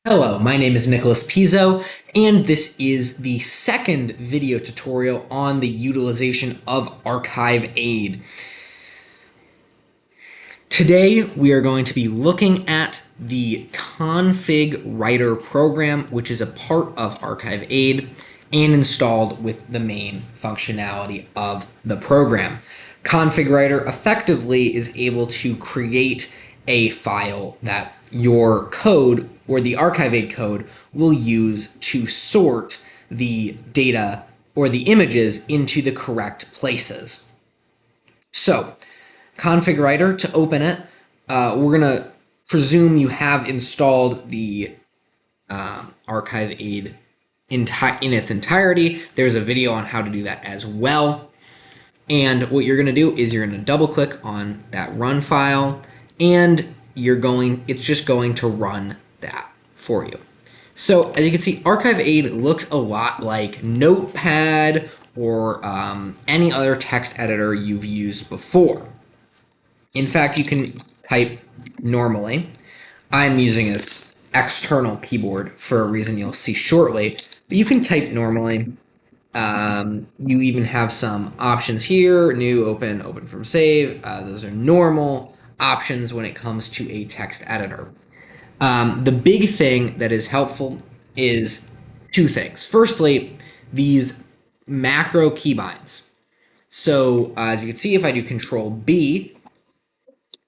Hello, my name is Nicholas Pizzo, and this is the second video tutorial on the utilization of ArchiveAide. Today, we are going to be looking at the ConfigWriter program, which is a part of ArchiveAide and installed with the main functionality of the program. ConfigWriter effectively is able to create a file that your code or the ArchiveAide code will use to sort the data or the images into the correct places. So, ConfigWriter, to open it, we're going to presume you have installed the ArchiveAide in its entirety. There's a video on how to do that as well. And what you're going to do is you're going to double click on that run file, and it's just going to run that for you. So as you can see, ArchiveAide looks a lot like Notepad or any other text editor you've used before. In fact, you can type normally. I'm using this external keyboard for a reason you'll see shortly, but you can type normally. You even have some options here: new, open from save. Those are normal options when it comes to a text editor. The big thing that is helpful is two things. Firstly, these macro keybinds. So as you can see, if I do Control B,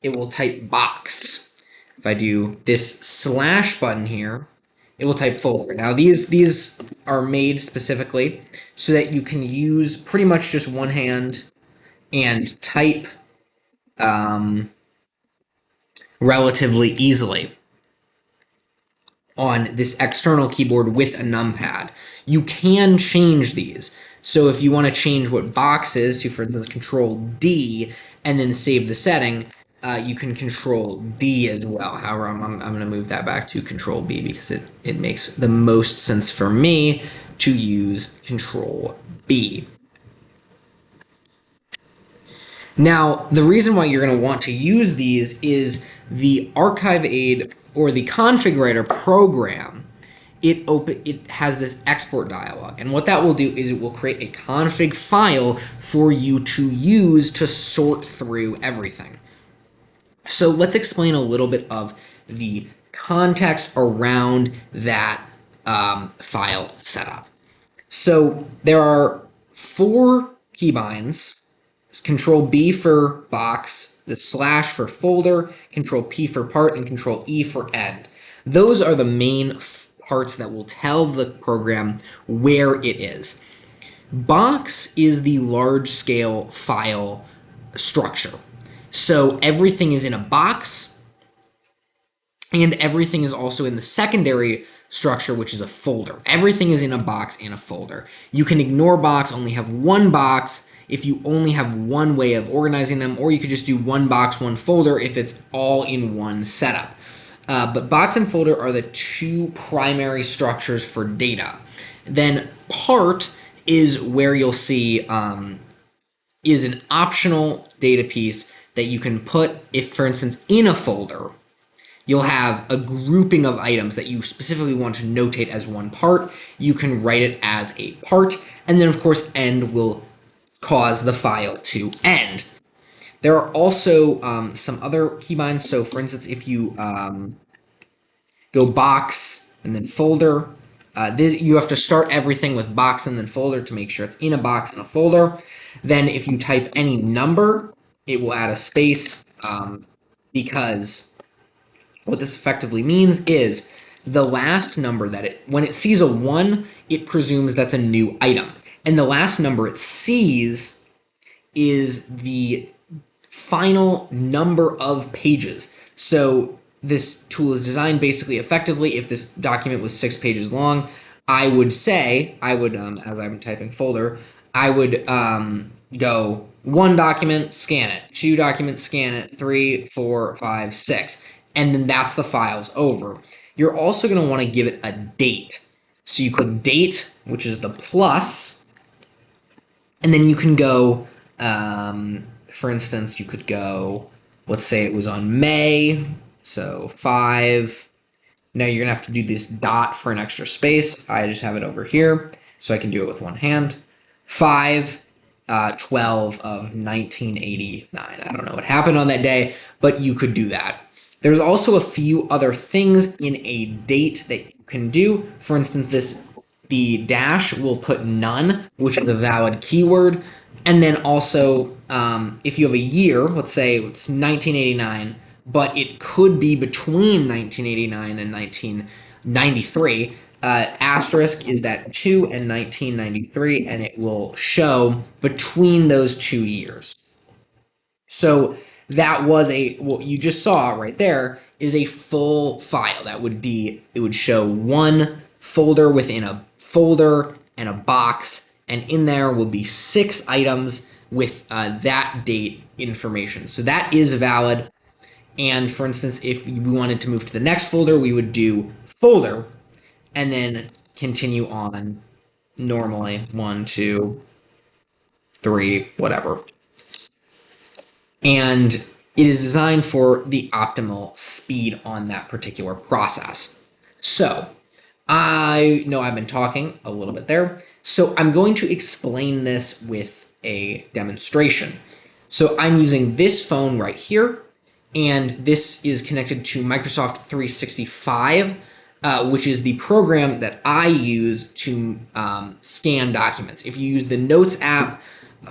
it will type box. If I do this slash button here, it will type folder. Now these are made specifically so that you can use pretty much just one hand and type relatively easily on this external keyboard with a numpad. You can change these. So if you want to change what box is to, for instance, Control D and then save the setting, you can Control D as well. However, I'm going to move that back to Control B because it makes the most sense for me to use Control B. Now, the reason why you're going to want to use these is the ArchiveAide or the ConfigWriter program. It has this export dialog, and what that will do is it will create a config file for you to use to sort through everything. So let's explain a little bit of the context around that file setup. So there are 4 keybinds. Control B for box, the slash for folder, Control P for part, and Control E for end. Those are the main parts that will tell the program where it is. Box is the large-scale file structure. So everything is in a box, and everything is also in the secondary structure, which is a folder. Everything is in a box and a folder. You can ignore box, only have one box if you only have one way of organizing them, or you could just do one box, one folder if it's all in one setup. But box and folder are the 2 primary structures for data. Then part is where you'll see is an optional data piece that you can put, if for instance in a folder you'll have a grouping of items that you specifically want to notate as one part, you can write it as a part, and then of course end will cause the file to end. There are also some other keybinds. So for instance, if you go box and then folder, you have to start everything with box and then folder to make sure it's in a box and a folder. Then if you type any number, it will add a space because what this effectively means is the last number when it sees a 1, it presumes that's a new item. And the last number it sees is the final number of pages. So this tool is designed basically effectively, if this document was 6 pages long, I would as I'm typing folder, I would go 1 document, scan it, 2 documents, scan it, 3, 4, 5, 6. And then that's the file's over. You're also going to want to give it a date. So you click date, which is the plus, and then you can go, for instance, you could go, let's say it was on May, so 5, Now you're going to have to do this dot for an extra space. I just have it over here, so I can do it with one hand. 5/12 of 1989. I don't know what happened on that day, but you could do that. There's also a few other things in a date that you can do. For instance, the dash will put none, which is a valid keyword. And then also, if you have a year, let's say it's 1989, but it could be between 1989 and 1993. Asterisk is that 2 and 1993, and it will show between those 2 years. So that was what you just saw right there is a full file. It would show one folder within a folder and a box, and in there will be 6 items with that date information. So that is valid. And for instance, if we wanted to move to the next folder, we would do folder and then continue on normally 1, 2, 3, whatever. And it is designed for the optimal speed on that particular process. So I know I've been talking a little bit there. So I'm going to explain this with a demonstration. So I'm using this phone right here, and this is connected to Microsoft 365, which is the program that I use to scan documents. If you use the Notes app,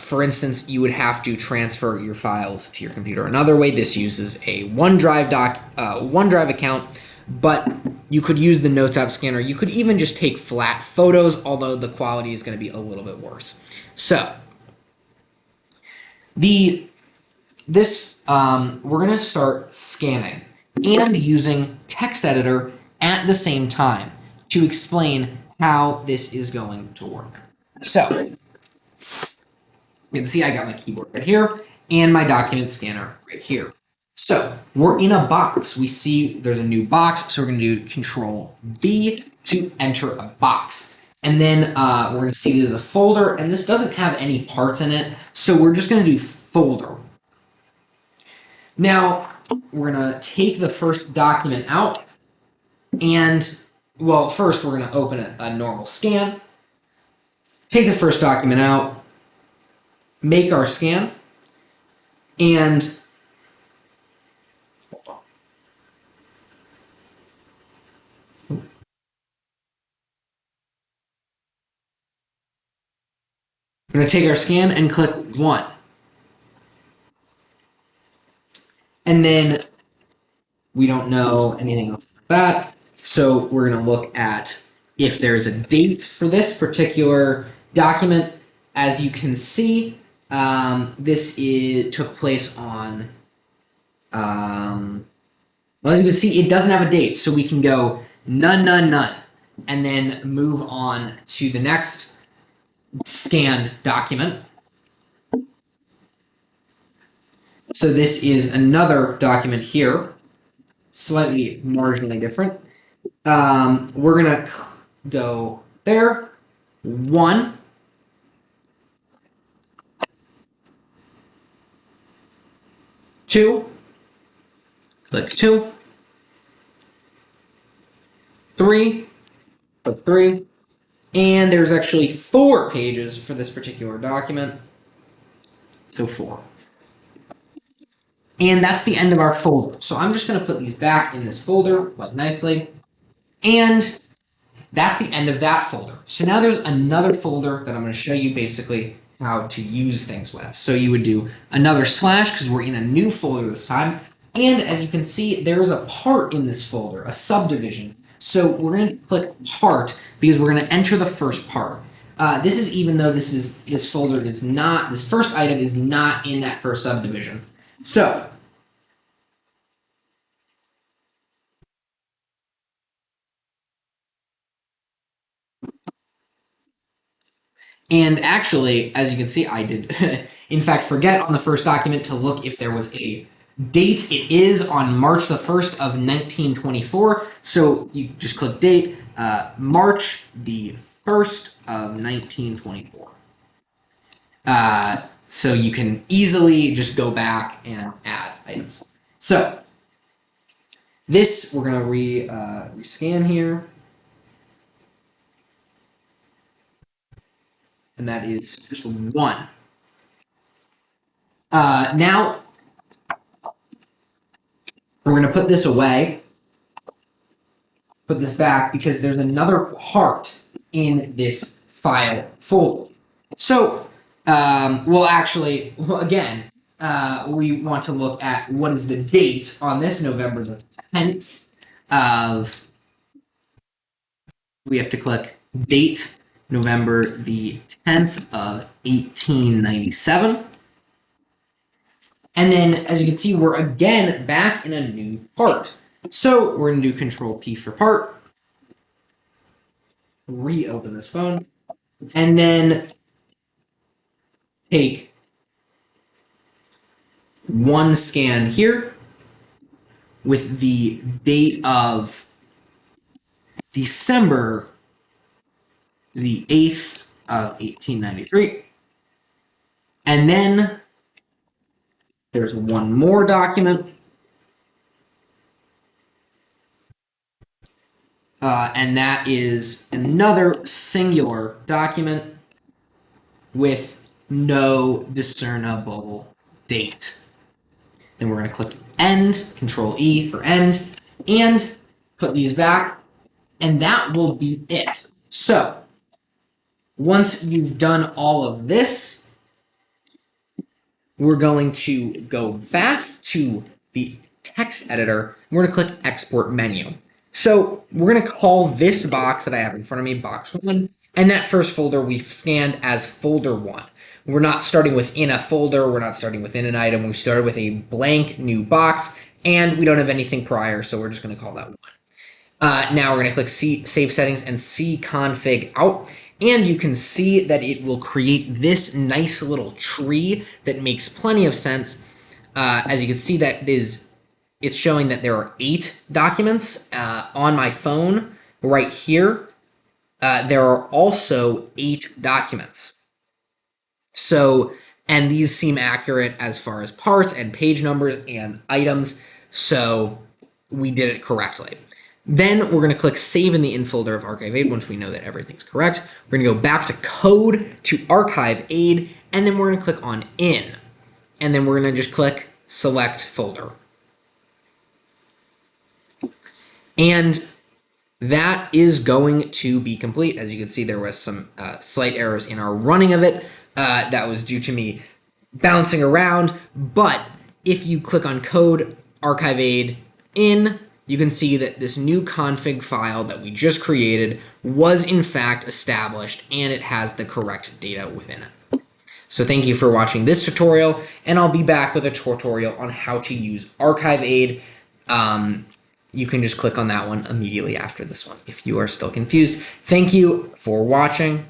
for instance, you would have to transfer your files to your computer another way. This uses a OneDrive account, but you could use the Notes app scanner. You could even just take flat photos, although the quality is going to be a little bit worse. So we're going to start scanning and using text editor at the same time to explain how this is going to work. So you can see I got my keyboard right here and my document scanner right here. So we're in a box. We see there's a new box, so we're going to do Control B to enter a box. And then we're going to see there's a folder, and this doesn't have any parts in it, so we're just going to do folder. Now, we're going to take the first document out, and, well, first we're going to open a normal scan, take the first document out, make our scan, and we're going to take our scan and click 1. And then we don't know anything else about that, so we're going to look at if there's a date for this particular document. As you can see, this took place on, well, as you can see, it doesn't have a date, so we can go none, none, none, and then move on to the next scanned document. So this is another document here, slightly marginally different. We're going to go there, 1, 2, click 2, 3, click 3, and there's actually 4 pages for this particular document, so 4. And that's the end of our folder. So I'm just going to put these back in this folder quite nicely, and that's the end of that folder. So now there's another folder that I'm going to show you basically how to use things with. So you would do another slash because we're in a new folder this time. And as you can see, there's a part in this folder, a subdivision. So we're going to click part because we're going to enter the first part. This is even though this folder is not, this first item is not in that first subdivision. So and actually, as you can see, I did, in fact, forget on the first document to look if there was a date. It is on March the 1st of 1924. So you just click date, March the 1st of 1924. So you can easily just go back and add items. So This, we're going to rescan here. And that is just 1. Now, we're going to put this away, put this back, because there's another part in this file folder. So, again, we want to look at what is the date on this November the 10th of, we have to click date, November the 10th of 1897. And then, as you can see, we're again back in a new part. So we're going to do Control P for part, reopen this phone, and then take one scan here with the date of December the 8th of 1893. And then there's one more document. And that is another singular document with no discernible date. Then we're going to click end, Control E for end, and put these back, and that will be it. So, once you've done all of this, we're going to go back to the text editor. We're going to click Export Menu. So we're going to call this box that I have in front of me box 1, and that first folder we've scanned as folder 1. We're not starting within a folder, we're not starting within an item, we started with a blank new box, and we don't have anything prior, so we're just going to call that 1. Now we're going to click Save Settings and Config Out, and you can see that it will create this nice little tree that makes plenty of sense. As you can see, it's showing that there are 8 documents on my phone right here. There are also 8 documents. So, and these seem accurate as far as parts and page numbers and items. So we did it correctly. Then we're going to click Save in the In folder of ArchiveAide once we know that everything's correct. We're going to go back to Code to ArchiveAide, and then we're going to click on In. And then we're going to just click Select Folder. And that is going to be complete. As you can see, there was some slight errors in our running of it. That was due to me bouncing around. But if you click on Code, ArchiveAide, In, you can see that this new config file that we just created was in fact established, and it has the correct data within it. So thank you for watching this tutorial, and I'll be back with a tutorial on how to use ArchiveAide. You can just click on that one immediately after this one if you are still confused. Thank you for watching.